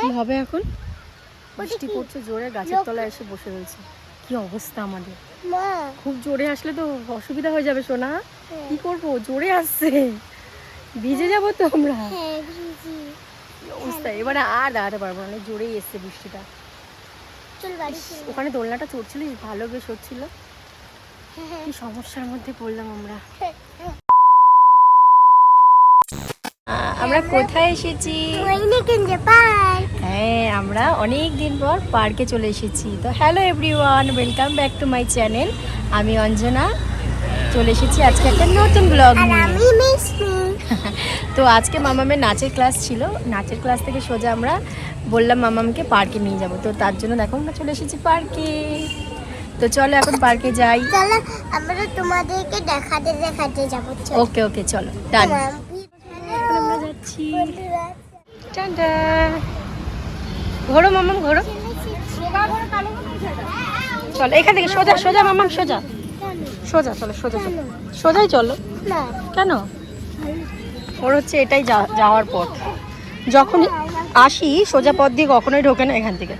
কি হবে এখন? বৃষ্টি পড়ছে জোরে, গাছের তলায় এসে বসে রয়েছে। কি অবস্থা আমাদের! খুব জোরে আসলে তো অসুবিধা হয়ে যাবে সোনা। কি করবো, জোরে আসছে, ভিজে যাবো তো আমরা। কি অবস্থা, এবারে আর দাঁড়াতে পারবো না, অনেক জোরেই এসছে বৃষ্টিটা। ওখানে দোলনাটা চড়ছিলিস, ভালো বেশ হচ্ছিল। কি সমস্যার মধ্যে পড়লাম আমরা। আমরা কোথায় এসেছি? হ্যাঁ, আমরা অনেক দিন পর পার্কে চলে এসেছি। তো hello everyone, welcome back to my channel. আমি অঞ্জনা, চলে এসেছি আজকে একটা নতুন ব্লগ নিয়ে। তো আজকে মামামের নাচের ক্লাস ছিল, নাচের ক্লাস থেকে সোজা আমরা বললাম মামামকে পার্কে নিয়ে যাব। তো তার জন্য দেখো আমরা চলে এসেছি পার্কে। তো চলো এখন পার্কে যাই। চলো আমরা তোমাদেরকে দেখাতে যাব। ওকে ওকে, চলো ডান। আমরা যাচ্ছি। টাটা। ঘোরো মামাম, ঘোরো। চলো এখান থেকে সোজা সোজা মামাম, সোজা সোজা, চলো সোজা চলো, সোজাই চলো। কেন? ওর হচ্ছে এটাই যাওয়ার পথ। যখন আসি সোজা পথ দিয়ে কখনোই ঢোকে না এখান থেকে।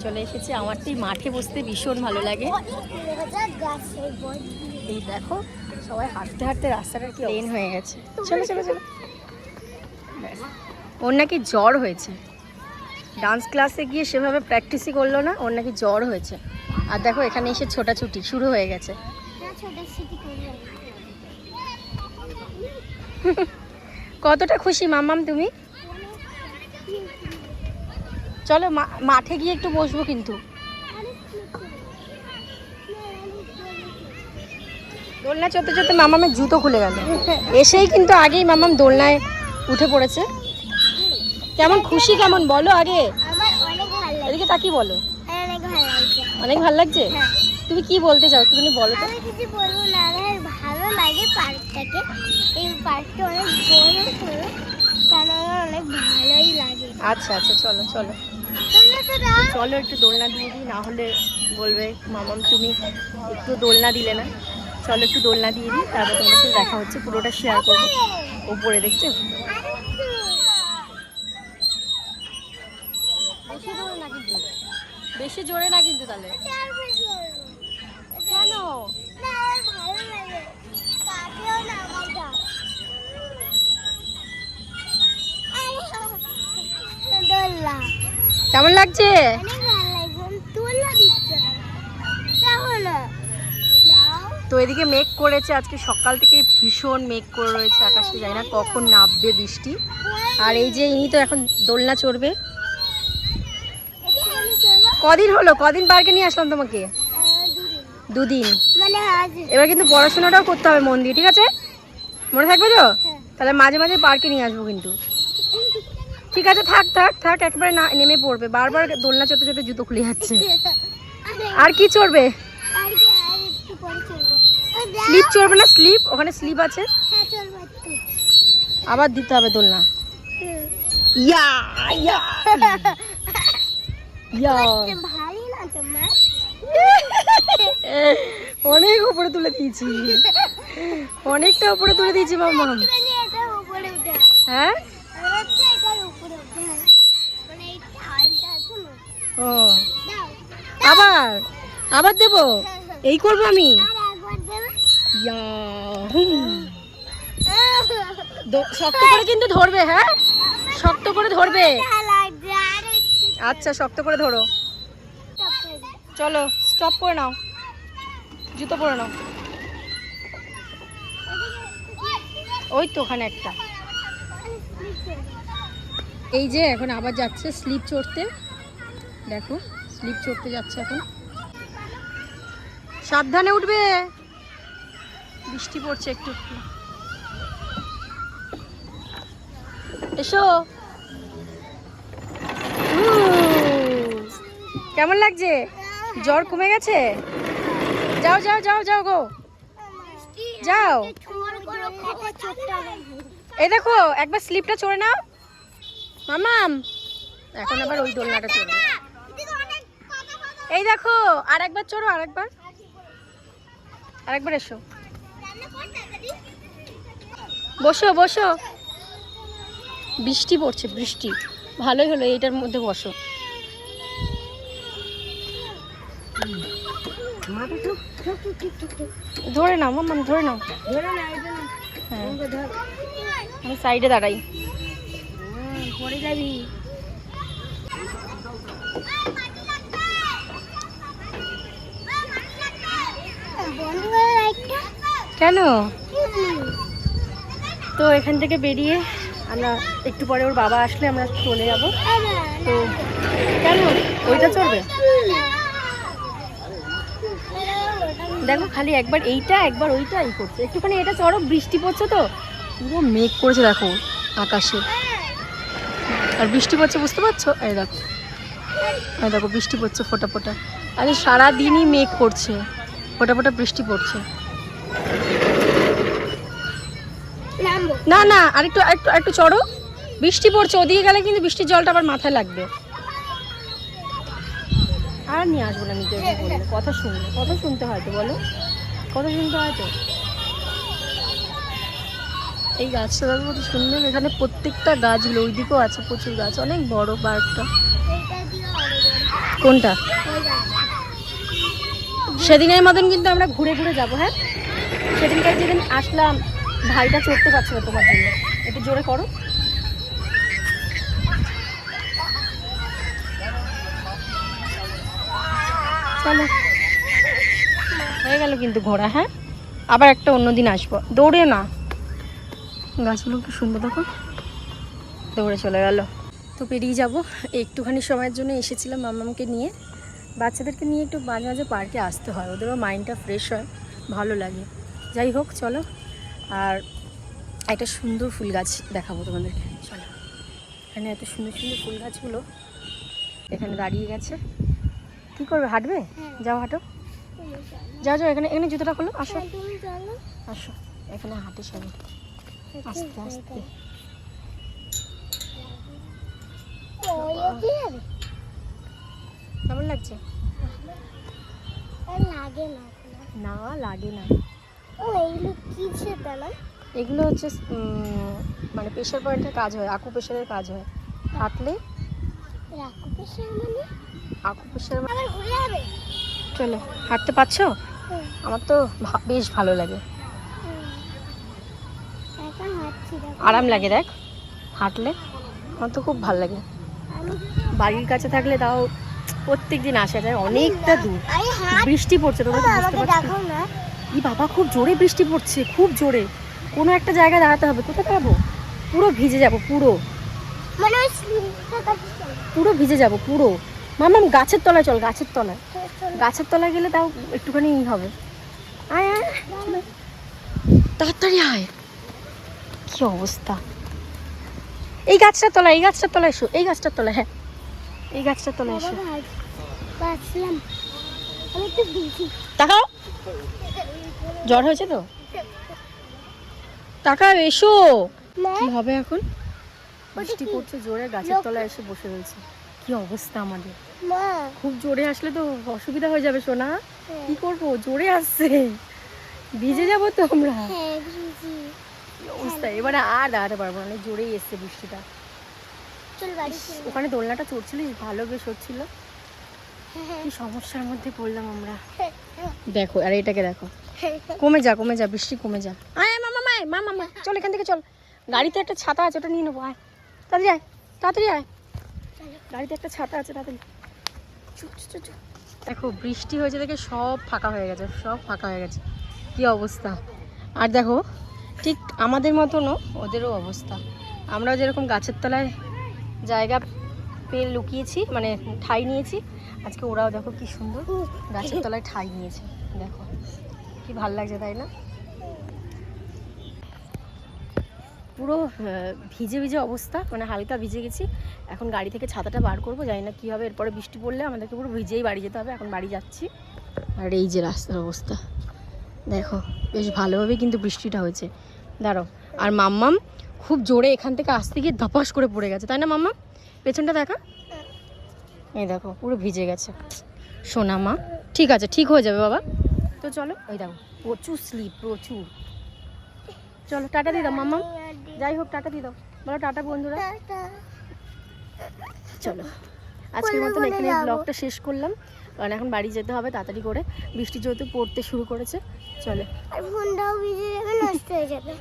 চলে এসেছি। আমার তো এই মাঠে বসতে ভীষণ ভালো লাগে। এই দেখো সবাই হাঁটতে হাঁটতে রাস্তাটা কি প্লেন হয়ে গেছে। চলো চলো চলো। ওর নাকি জ্বর হয়েছে, ডান্স ক্লাসে গিয়ে সেভাবে প্র্যাকটিসই করলো না, ওর নাকি জ্বর হয়েছে। আর দেখো এখানে এসে ছোটাছুটি শুরু হয়ে গেছে। কতটা খুশি মামাম তুমি? চলো মাঠে গিয়ে একটু বসবো কিন্তু। দোলনা চড়তে চড়তে মামামের জুতো খুলে গেল, এসেই কিন্তু আগেই মামাম দোলনায় উঠে পড়েছে। কেমন খুশি কেমন বলো আগে? এদিকে তাকিয়ে বলো। অনেক ভালো লাগছে। তুমি কি বলতে চাও তুমি বলো তো। আমি কিছু বলবো না, আমার ভালো লাগে পার্কটাকে। এই পার্কটা অনেক বড়, কারণ আমার অনেক ভালোই লাগে। আচ্ছা আচ্ছা, চলো চলো চলো একটু দোলনা দিয়ে দিই, না হলে বলবে মামাম তুমি একটু দোলনা দিলে না। চলো একটু দোলনা দিয়ে দিই, তারপর তোমার সাথে দেখা হচ্ছে, পুরোটা শেয়ার করবো। ওপরে দেখছো বেশি জোরে না কিন্তু, বেশি জোরে না কিন্তু। তাহলে কেন? কেমন লাগছে? তো এদিকে মেঘ করেছে, আজকে সকাল থেকে ভীষণ মেঘ করে রয়েছে আকাশে, যায় না কখন নামবে বৃষ্টি। আর এই যে ইনি তো এখন দোলনা চড়বে। কদিন হলো, কদিন পার্কে নিয়ে আসলাম তোমাকে? দুদিন। এবার কিন্তু পড়াশোনাটাও করতে হবে মন দিয়ে, ঠিক আছে? মনে থাকবে তো? তাহলে মাঝে মাঝে পার্কে নিয়ে আসবো কিন্তু। ঠিক আছে, থাক থাক থাক, একবারে না নেমে পড়বে, বারবার দোলনা চড়তে চড়তে জুতো খুলে যাচ্ছে। আর কি চড়বে? স্লিপ চড়বে না? স্লিপ, ওখানে স্লিপ আছে, আবার দিতে হবে দোলনা। ইয়া ইয়া ইয়া, অনেক উপরে তুলে দিয়েছি, অনেকটা উপরে তুলে দিয়েছি মামা। হ্যাঁ ও, আবার আবার দেবো, এই করবো আমি। শক্ত করে কিন্তু ধরবে, হ্যাঁ শক্ত করে ধরবে। আচ্ছা শক্ত করে ধরো। চলো স্টপ করে নাও, জুতো পরে নাও। ওই তো ওখানে একটা। এই যে এখন আবার যাচ্ছে স্লিপ চড়তে, দেখো স্লিপ চড়তে যাচ্ছে এখন। সাবধানে উঠবে, বৃষ্টি পড়ছে একটু একটু। এসো। কেমন লাগছে? জ্বর কমে গেছে? যাও যাও যাও যাও গো, যাও। এই দেখো একবার স্লিপটা চড়ে নাও মামাম, এখন আবার ওই দোলনাটা চড়বে। এই দেখো আর একবার চড়ো, আরেকবার আরেকবার। এসো বসো বসো। বৃষ্টি পড়ছে, বৃষ্টি। ভালোই হলো, এইটার মধ্যে বসো। ধরে নাও মাম্মা, ধরে নাও। হ্যাঁ, আমি সাইডে দাঁড়াই। পড়ে যাবি। কেন? তো এখান থেকে বেরিয়ে আমরা একটু পরে ওর বাবা আসলে আমরা চলে যাব। তো কেন ওইটা চলবে? দেখো খালি একবার এইটা একবার ওইটা ই করছে, একটুখানি এটা চড়ো। বৃষ্টি পড়ছে তো, পুরো মেঘ করেছে দেখো আকাশে, আর বৃষ্টি পড়ছে, বুঝতে পারছো? এই দেখো, এই দেখো বৃষ্টি পড়ছে ফোটা ফোটা। আরে সারাদিনই মেঘ করছে, ফোটা ফোটা বৃষ্টি পড়ছে। না না, আরেকটু একটু একটু চড়ো, বৃষ্টি পড়ছে। ওদিকে গেলে কিন্তু বৃষ্টির জলটা আবার মাথায় লাগবে। আর নিয়ে আসবো না, নিতে বললে কথা শুনবে, কথা শুনতে হয় তো, বলো কথা শুনতে হয় তো। এই গাছটা দেখো কত সুন্দর, এখানে প্রত্যেকটা গাছগুলো, ওইদিকেও আছে প্রচুর গাছ, অনেক বড় পার্কটা। কোনটা? সেদিনের মতন কিন্তু আমরা ঘুরে ঘুরে যাবো। হ্যাঁ, সেদিনকার যেদিন আসলাম ভাইটা চড়তে পারছে না তোমার জন্য, একটু জোরে করো। চলো, হয়ে গেল কিন্তু ঘোরা। হ্যাঁ, আবার একটা অন্যদিন আসবো। দৌড়ে না, গাছগুলো কি সুন্দর দেখো, দৌড়ে চলে গেল। তো পেরিয়ে যাব, একটুখানি সময়ের জন্য এসেছিলাম মাম্মামকে নিয়ে। বাচ্চাদেরকে নিয়ে একটু মাঝে মাঝে পার্কে আসতে হয়, ওদেরও মাইন্ডটা ফ্রেশ হয়, ভালো লাগে। যাই হোক চলো, আর একটা সুন্দর ফুল গাছ দেখাবো তোমাদেরকে। চলো, এখানে এত সুন্দর সুন্দর ফুল গাছগুলো এখানে দাঁড়িয়ে গেছে। কি করবে, হাঁটবে? যাও হাঁটো, যাও যাও, এখানে এখানে জুতোটা খোলো, আসো আসো, এখানে হাঁটে সবাই আস্তে আস্তে। কেমন লাগছে? না লাগে না। এগুলো হচ্ছে মানে প্রেশার পয়েন্টের কাজ হয়, আকু প্রেশারের কাজ হয় হাঁটলে। আকু প্রেশার চলো, হাঁটতে পারছো? আমার তো বেশ ভালো লাগে, আরাম লাগে দেখ হাঁটলে, আমার তো খুব ভালো লাগে। বাড়ির কাছে থাকলে তাও প্রত্যেক দিন আসা যায়, অনেকটা দূর। বৃষ্টি পড়ছে, তোমরা বুঝতে পারছো? ই বাবা, খুব জোরে বৃষ্টি পড়ছে, খুব জোরে। কোনো একটা জায়গায় দাঁড়াতে হবে। কোথায় পাবো? পুরো ভিজে যাব, পুরো পুরো ভিজে যাব পুরো। মামাম গাছের তলায় চল, গাছের তলায়, গাছের তলায় গেলে তাও একটুখানি ই হবে। আয় আয়, তাড়াতাড়ি আয়। কি অবস্থা! এই গাছটার তলায়, এই গাছটার তলায় এসো, এই গাছটার তলায়। হ্যাঁ, এই গাছটার তলায় এসো। তাকাও, জ্বর হয়েছে তো, তাকাও, এসো। কি হবে এখন? বৃষ্টি পড়ছে জোরে, গাছের তলায় এসে বসে রয়েছে। কি অবস্থা আমাদের! খুব জোরে আসলে তো অসুবিধা হয়ে যাবে সোনা। কি করবো, জোরে আসছে, ভিজে যাবো তো আমরা। অবস্থা, এবারে আর দাঁড়াতে পারবো না, জোরেই এসছে বৃষ্টিটা। ওখানে দোলনাটা চড়ছিলিস, ভালো বেশ হচ্ছিল। কি সমস্যার মধ্যে পড়লাম আমরা। দেখো, আর এটাকে দেখো, কমে যা কমে যা, বৃষ্টি কমে যা। আয় মামা, মায় মা মামা, চল এখান থেকে চল। গাড়িতে একটা ছাতা আছে, ওটা নিয়ে নেবো। আয় তাড়াতাড়ি আয়, তাড়াতাড়ি আয়, গাড়িতে একটা ছাতা আছে, তাড়াতাড়ি। দেখো বৃষ্টি হয়েছে দেখে সব ফাঁকা হয়ে গেছে, সব ফাঁকা হয়ে গেছে। কি অবস্থা! আর দেখো ঠিক আমাদের মতনও ওদেরও অবস্থা। আমরাও যেরকম গাছের তলায় জায়গা পেয়ে লুকিয়েছি, মানে ঠাই নিয়েছি, আজকে ওরাও দেখো কি সুন্দর গাছের তলায় ঠাই নিয়েছে। দেখো কি ভাল লাগছে, তাই না? পুরো ভিজে ভিজে অবস্থা, মানে হালকা ভিজে গেছি। এখন গাড়ি থেকে ছাতাটা বার করবো, জানি না কী হবে। এরপরে বৃষ্টি পড়লে আমাদেরকে পুরো ভিজেই বাড়ি যেতে হবে। এখন বাড়ি যাচ্ছি। আর এই যে রাস্তার অবস্থা দেখো, বেশ ভালোভাবে কিন্তু বৃষ্টিটা হয়েছে। দাঁড়াও, আর মাম্মাম খুব জোরে এখান থেকে আসতে গিয়ে ধপাস করে পড়ে গেছে, তাই না মাম্মাম? পেছনটা দেখা, এই দেখো পুরো ভিজে গেছে। সোনা মা, ঠিক আছে, ঠিক হয়ে যাবে বাবা। তো চলো, ওই দেখো প্রচুর স্লিপ, প্রচুর। চলো টাটা দিয়ে দাও মাম্মাম, যাই হোক টাটা দিয়ে দাও। বলো টাটা বন্ধুরা। টাটা। চলো আজকের কোলে মতন কোলে এখানে যাবো। ব্লগটা শেষ করলাম, কারণ এখন বাড়ি যেতে হবে তাড়াতাড়ি করে, বৃষ্টি যেহেতু পড়তে শুরু করেছে। চলো। আর ফোনটাও ভিজে যাবে, নষ্ট হয়ে যাবে।